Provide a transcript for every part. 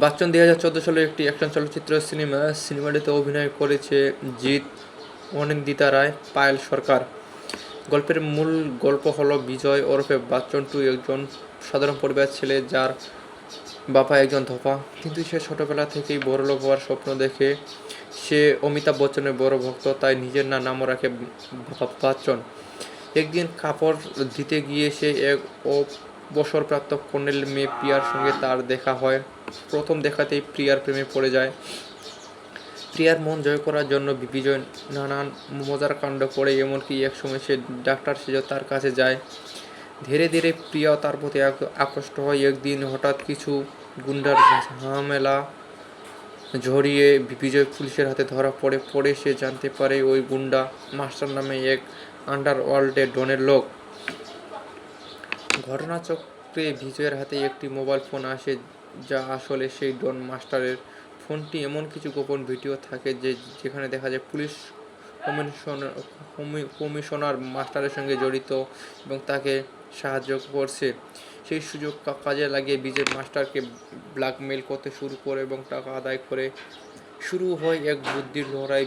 বাচ্চন 2014 সালে একটি অ্যাকশন চলচ্চিত্র সিনেমাটিতে অভিনয় করেছে জিৎ, অনিন্দিতা রায়, পায়েল সরকার। গল্পের মূল গল্প হলো বিজয় ওরফে বাচ্চন টু একজন সাধারণ পরিবারের ছেলে যার বাবা একজন ধোপা, কিন্তু সে ছোটবেলা থেকেই বড়লোক হওয়ার স্বপ্ন দেখে। সে অমিতাভ বচ্চনের বড় ভক্ত, তাই নিজের নামও রাখে বাচ্চন। একদিন কাপড় দিতে গিয়ে সে এক অবসরপ্রাপ্ত কর্নেল মেয়ে প্রিয়ার সঙ্গে তার দেখা হয়। প্রথম দেখাতেই প্রিয়ার প্রেমে পড়ে যায়। প্রিয়ার মন জয় করার জন্য বিজয় নানান মজার কাণ্ড করে, এমনকি একসময় সে ডাক্তার সেজে তার কাছে যায়। ধীরে ধীরে প্রিয়াও তার প্রতি আকৃষ্ট হয়। একদিন হঠাৎ কিছু গুন্ডার ঝামেলা ঝরিয়ে বিজয় পুলিশের হাতে ধরা পড়ে সে জানতে পারে ওই গুন্ডা মাস্টার নামে এক আন্ডারওয়ার্ল্ডের ডনের লোক। ঘটনাচক্রে বিজয়ের হাতে একটি মোবাইল ফোন আসে, যা আসলে সেই ডন মাস্টারের। ফোনটি এমন কিছু গোপন ভিডিও থাকে যেখানে দেখা যায় পুলিশ কমিশনার মাস্টারের সঙ্গে জড়িত এবং তাকে সাহায্য করছে। সেই সুযোগ কাজে লাগিয়ে বিজয় মাস্টারকে ব্ল্যাকমেইল করতে শুরু করে এবং টাকা আদায় করে। শুরু হয় এক বুদ্ধির লড়াই।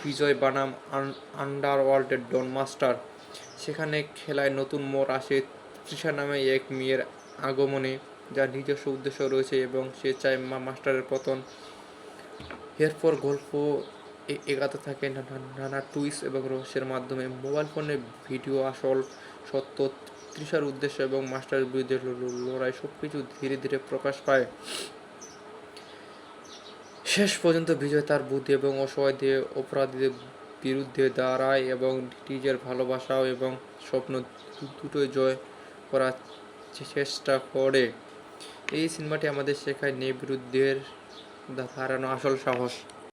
বিজয় বানাম আন্ডারওয়ার্ল্ডের ডন মাস্টার। সেখানে খেলায় নতুন মোড় আসে তৃষা নামে এক মেয়ের আগমনে, যার নিজস্ব উদ্দেশ্য রয়েছে এবং সে চায় মাস্টারের পতন। এরপর গল্প এগাতে থাকে নানা টুইস্ট এবং রহস্যের মাধ্যমে। মোবাইল ফোনের ভিডিও, আসল সত্য, তৃষার উদ্দেশ্য এবং মাস্টারের বিরুদ্ধে লড়াই সবকিছু ধীরে ধীরে প্রকাশ পায়। শেষ পর্যন্ত বিজয় তার বুদ্ধি এবং অসহায় দিয়ে অপরাধীদের বিরুদ্ধে দাঁড়ায় এবং নিজের ভালোবাসা এবং স্বপ্ন দুটোই জয় করার চেষ্টা করে। এই সিনেমাটি আমাদের শেখায় ন্যায় বিরুদ্ধের হারানো আসল সাহস।